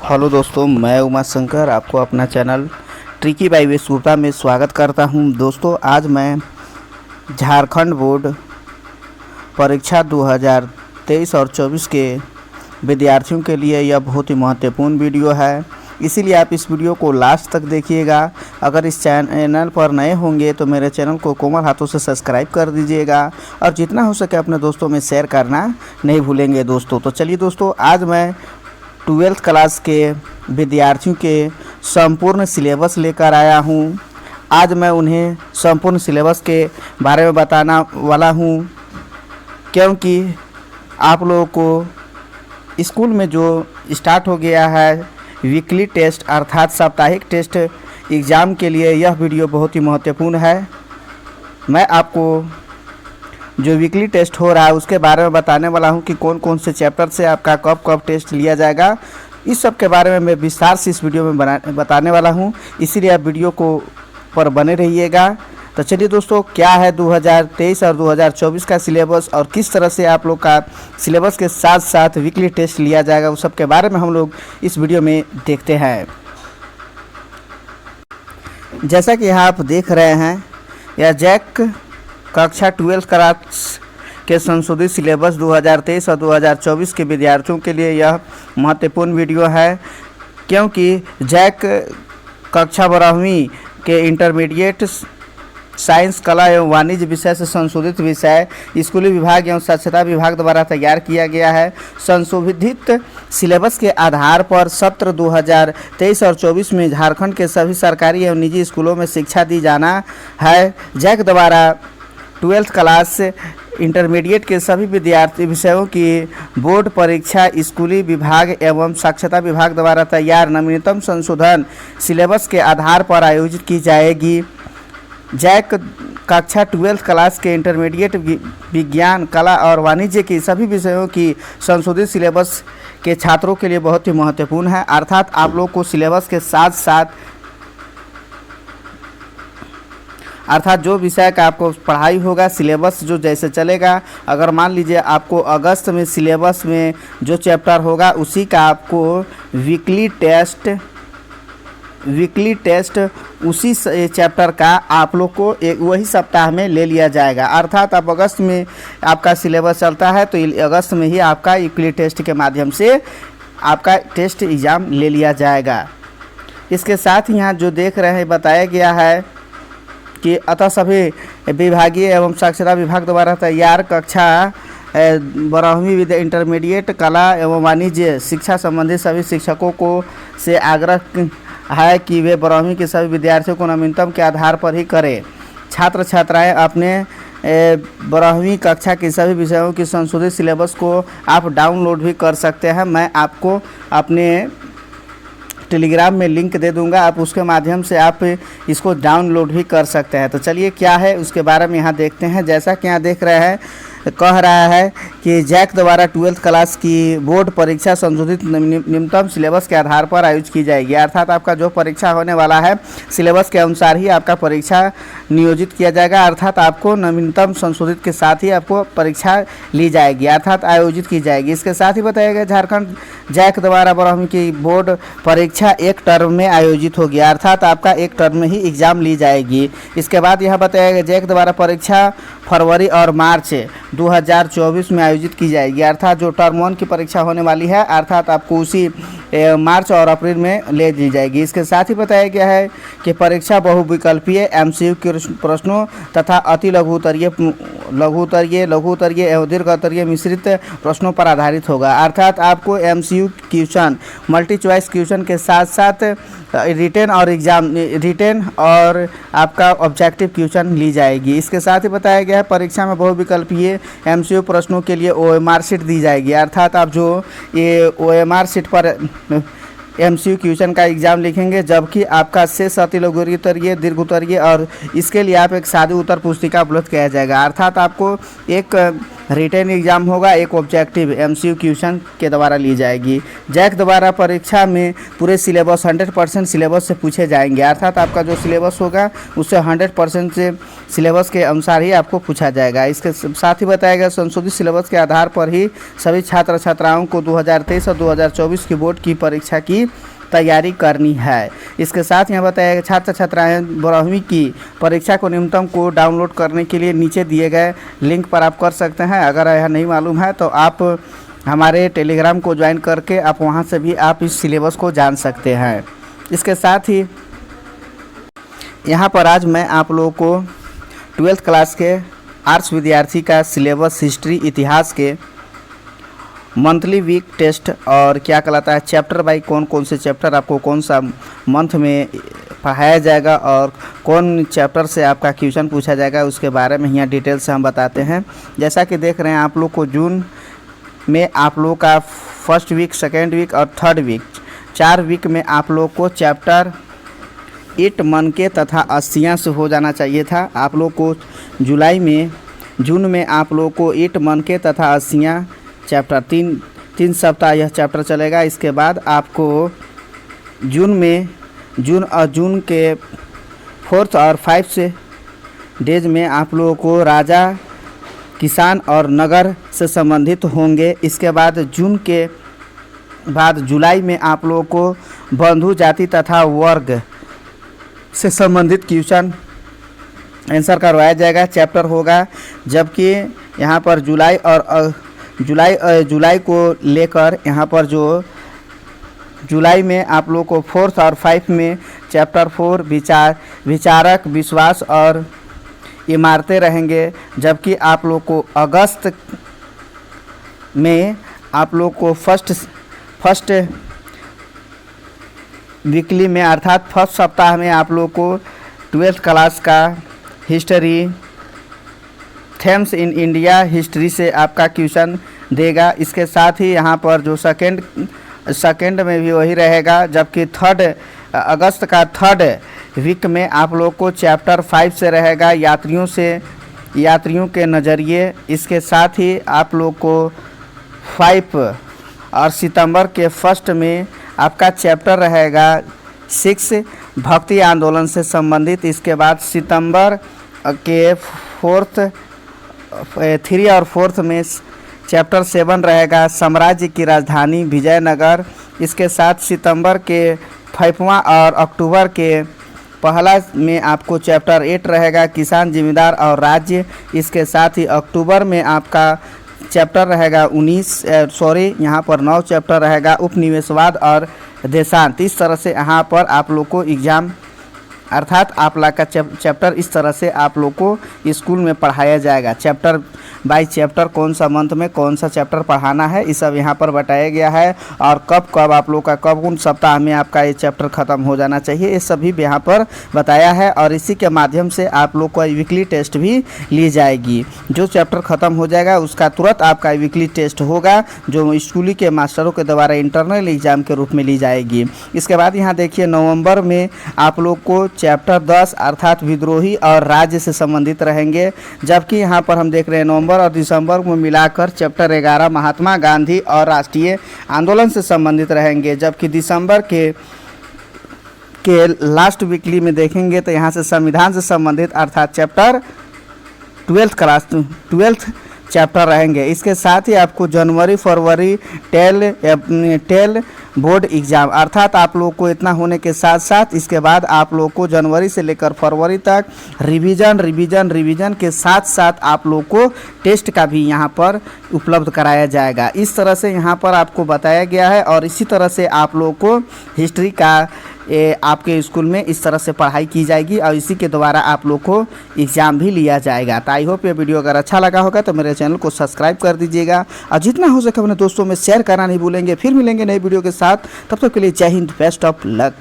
Hello दोस्तों, मैं उमा शंकर आपको अपना चैनल ट्रिकी बाई विश्वता में स्वागत करता हूं। दोस्तों, आज मैं झारखंड बोर्ड परीक्षा 2023 और 24 के विद्यार्थियों के लिए यह बहुत ही महत्वपूर्ण वीडियो है, इसीलिए आप इस वीडियो को लास्ट तक देखिएगा। अगर इस चैनल पर नए होंगे तो मेरे चैनल को कोमल हाथों से सब्सक्राइब कर दीजिएगा और जितना हो सके अपने दोस्तों में शेयर करना नहीं भूलेंगे दोस्तों। तो चलिए दोस्तों, आज मैं 12th क्लास के विद्यार्थियों के संपूर्ण सिलेबस लेकर आया हूं। आज मैं उन्हें संपूर्ण सिलेबस के बारे में बताना वाला हूं, क्योंकि आप लोगों को स्कूल में जो स्टार्ट हो गया है वीकली टेस्ट अर्थात साप्ताहिक टेस्ट एग्ज़ाम के लिए यह वीडियो बहुत ही महत्वपूर्ण है। मैं आपको जो वीकली टेस्ट हो रहा है उसके बारे में बताने वाला हूं कि कौन कौन से चैप्टर से आपका कब कब टेस्ट लिया जाएगा। इस सब के बारे में मैं विस्तार से इस वीडियो में बताने वाला हूं, इसीलिए आप वीडियो को पर बने रहिएगा। तो चलिए दोस्तों, क्या है 2023 और 2024 का सिलेबस और किस तरह से आप लोग का सिलेबस के साथ साथ वीकली टेस्ट लिया जाएगा, उस सब के बारे में हम लोग इस वीडियो में देखते हैं। जैसा कि यहाँ आप देख रहे हैं, यह जैक कक्षा 12 क्लास के संशोधित सिलेबस 2023 और 2024 के विद्यार्थियों के लिए यह महत्वपूर्ण वीडियो है, क्योंकि जैक कक्षा 12वीं के इंटरमीडिएट साइंस, कला एवं वाणिज्य विषय से संशोधित विषय स्कूली विभाग एवं स्वच्छता विभाग द्वारा तैयार किया गया है। संशोधित सिलेबस के आधार पर सत्र 2023 और 24 में झारखंड के सभी सरकारी एवं निजी स्कूलों में शिक्षा दी जाना है। जैक द्वारा 12th क्लास इंटरमीडिएट के सभी विद्यार्थी विषयों की बोर्ड परीक्षा स्कूली विभाग एवं साक्षरता विभाग द्वारा तैयार नवीनतम संशोधन सिलेबस के आधार पर आयोजित की जाएगी। जैक कक्षा 12th क्लास के इंटरमीडिएट विज्ञान, कला और वाणिज्य की सभी विषयों की संशोधित सिलेबस के छात्रों के लिए बहुत ही महत्वपूर्ण है। अर्थात आप लोग को सिलेबस के साथ साथ अर्थात जो विषय का आपको पढ़ाई होगा, सिलेबस जो जैसे चलेगा, अगर मान लीजिए आपको अगस्त में सिलेबस में जो चैप्टर होगा उसी का आपको वीकली टेस्ट उसी चैप्टर का आप लोग को वही सप्ताह में ले लिया जाएगा। अर्थात अब अगस्त में आपका सिलेबस चलता है तो अगस्त में ही आपका वीकली टेस्ट के माध्यम से आपका टेस्ट एग्ज़ाम ले लिया जाएगा। इसके साथ यहाँ जो देख रहे हैं बताया गया है कि अतः सभी विभागीय एवं साक्षरता विभाग द्वारा तैयार कक्षा 12वीं इंटरमीडिएट कला एवं वाणिज्य शिक्षा संबंधित सभी शिक्षकों को से आग्रह है कि वे 12वीं के सभी विद्यार्थियों को नवीनतम के आधार पर ही करें। छात्र छात्राएं अपने 12वीं कक्षा के सभी विषयों की संशोधित सिलेबस को आप डाउनलोड भी कर सकते हैं। मैं आपको अपने टेलीग्राम में लिंक दे दूंगा, आप उसके माध्यम से आप इसको डाउनलोड भी कर सकते हैं। तो चलिए क्या है उसके बारे में यहाँ देखते हैं। जैसा कि यहाँ देख रहे हैं, कह रहा है कि जैक द्वारा 12th क्लास की बोर्ड परीक्षा संशोधित निम्नतम सिलेबस के आधार पर आयोजित की जाएगी। अर्थात आपका जो परीक्षा होने वाला है सिलेबस के अनुसार ही आपका परीक्षा नियोजित किया जाएगा। अर्थात आपको नवीनतम संशोधित के साथ ही आपको परीक्षा ली जाएगी अर्थात आयोजित की जाएगी। इसके साथ ही बताया गया झारखंड जैक द्वारा 12वीं की बोर्ड परीक्षा एक टर्म में आयोजित होगी, अर्थात आपका एक टर्म में ही एग्ज़ाम ली जाएगी। इसके बाद यह बताया गया जैक द्वारा परीक्षा फरवरी और मार्च 2024 में आयोजित की जाएगी। अर्थात जो टर्म 1 की परीक्षा होने वाली है अर्थात आपको उसी मार्च और अप्रैल में ले दी जाएगी। इसके साथ ही बताया गया है कि परीक्षा बहुविकल्पीय MCQ के प्रश्नों तथा अति लघुतरीय एवं दीर्घोत्तरीय मिश्रित प्रश्नों पर आधारित होगा। अर्थात आपको MCQ question, multi choice question के साथ साथ रिटेन और आपका ऑब्जेक्टिव क्वेश्चन ली जाएगी। इसके साथ ही बताया गया है परीक्षा में बहुविकल्पीय MCQ प्रश्नों के लिए OMR शीट दी जाएगी। अर्थात आप जो ये OMR शीट पर MCQ क्वेश्चन का एग्ज़ाम लिखेंगे, जबकि आपका शेष अति लघुतरीय, दीर्घोत्तरीय और इसके लिए आप एक सादी उत्तर पुस्तिका उपलब्ध किया जाएगा। अर्थात आपको एक रिटन एग्जाम होगा, एक ऑब्जेक्टिव MCQ क्वेश्चन के द्वारा ली जाएगी। जैक द्वारा परीक्षा में पूरे सिलेबस 100% सिलेबस से पूछे जाएंगे, अर्थात आपका जो सिलेबस होगा उससे 100% से सिलेबस के अनुसार ही आपको पूछा जाएगा। इसके साथ ही बताया गया संशोधित सिलेबस के आधार पर ही सभी छात्र छात्राओं को 2023 और 2024 की बोर्ड की परीक्षा की तैयारी करनी है। इसके साथ यहाँ बताया गया छात्र छात्राएं 12वीं की परीक्षा को न्यूनतम को डाउनलोड करने के लिए नीचे दिए गए लिंक पर आप कर सकते हैं। अगर यह नहीं मालूम है तो आप हमारे टेलीग्राम को ज्वाइन करके आप वहां से भी आप इस सिलेबस को जान सकते हैं। इसके साथ ही यहाँ पर आज मैं आप लोगों को 12th क्लास के आर्ट्स विद्यार्थी का सिलेबस हिस्ट्री इतिहास के मंथली वीक टेस्ट और क्या कहलाता है चैप्टर बाई कौन कौन से चैप्टर आपको कौन सा मंथ में पढ़ाया जाएगा और कौन चैप्टर से आपका क्वेश्चन पूछा जाएगा उसके बारे में यहाँ डिटेल से हम बताते हैं। जैसा कि देख रहे हैं आप लोग को जून में आप लोगों का फर्स्ट वीक, सेकेंड वीक और थर्ड वीक 4 वीक में आप लोग को चैप्टर 8 मन के तथा 80 से हो जाना चाहिए था। आप लोग को जून में आप लोग को 8 मन के तथा 80 चैप्टर 3 सप्ताह यह चैप्टर चलेगा। इसके बाद आपको जून के 4th और 5 से डेज में आप लोगों को राजा, किसान और नगर से संबंधित होंगे। इसके बाद जून के बाद जुलाई में आप लोगों को बंधु जाति तथा वर्ग से संबंधित क्वेश्चन आंसर करवाया जाएगा, चैप्टर होगा। जबकि यहाँ पर जुलाई को लेकर यहाँ पर जो जुलाई में आप लोग को 4th और 5 में चैप्टर 4 विचारक, विश्वास और इमारतें रहेंगे। जबकि आप लोग को अगस्त में आप लोग को फर्स्ट वीकली में अर्थात फर्स्ट सप्ताह में आप लोग को 12th क्लास का history Thames in India history से आपका क्वेश्चन देगा। इसके साथ ही यहाँ पर जो सेकेंड में भी वही रहेगा। जबकि अगस्त का थर्ड वीक में आप लोग को चैप्टर 5 से रहेगा, यात्रियों के नज़रिए। इसके साथ ही आप लोग को 5 और सितंबर के फर्स्ट में आपका चैप्टर रहेगा 6 भक्ति आंदोलन से संबंधित। इसके बाद सितंबर के 3 और 4 में चैप्टर 7 रहेगा साम्राज्य की राजधानी विजयनगर। इसके साथ सितंबर के 5वां और अक्टूबर के पहला में आपको चैप्टर 8 रहेगा किसान, जिम्मेदार और राज्य। इसके साथ ही अक्टूबर में आपका चैप्टर रहेगा 9 चैप्टर रहेगा उपनिवेशवाद और देशांत। इस तरह से यहाँ पर आप लोग को एग्ज़ाम अर्थात आप लोग का चैप्टर इस तरह से आप लोग को स्कूल में पढ़ाया जाएगा। चैप्टर बाय चैप्टर कौन सा मंथ में कौन सा चैप्टर पढ़ाना है ये सब यहाँ पर बताया गया है। और कब आप लोग का कौन सप्ताह में आपका ये चैप्टर ख़त्म हो जाना चाहिए ये सभी यहाँ पर बताया है। और इसी के माध्यम से आप लोग को वीकली टेस्ट भी ली जाएगी। जो चैप्टर ख़त्म हो जाएगा उसका तुरंत आपका वीकली टेस्ट होगा जो स्कूली के मास्टरों के द्वारा इंटरनल एग्ज़ाम के रूप में ली जाएगी। इसके बाद यहाँ देखिए नवंबर में आप लोग को चैप्टर 10 अर्थात विद्रोही और राज्य से संबंधित रहेंगे। जबकि यहाँ पर हम देख रहे हैं नवंबर और दिसंबर में मिलाकर चैप्टर 11 महात्मा गांधी और राष्ट्रीय आंदोलन से संबंधित रहेंगे। जबकि दिसंबर के लास्ट वीकली में देखेंगे तो यहाँ से संविधान से संबंधित अर्थात चैप्टर 12th चैप्टर रहेंगे। इसके साथ ही आपको जनवरी फरवरी टेल बोर्ड एग्ज़ाम अर्थात आप लोग को इतना होने के साथ साथ इसके बाद आप लोग को जनवरी से लेकर फरवरी तक रिवीजन के साथ साथ आप लोग को टेस्ट का भी यहाँ पर उपलब्ध कराया जाएगा। इस तरह से यहाँ पर आपको बताया गया है। और इसी तरह से आप लोग को हिस्ट्री का आपके स्कूल में इस तरह से पढ़ाई की जाएगी और इसी के द्वारा आप लोग को एग्ज़ाम भी लिया जाएगा। तो आई होप ये वीडियो अगर अच्छा लगा होगा तो मेरे चैनल को सब्सक्राइब कर दीजिएगा और जितना हो सके अपने दोस्तों में शेयर करना नहीं भूलेंगे। फिर मिलेंगे नई वीडियो के साथ, तब तक के लिए जय हिंद, बेस्ट ऑफ लक।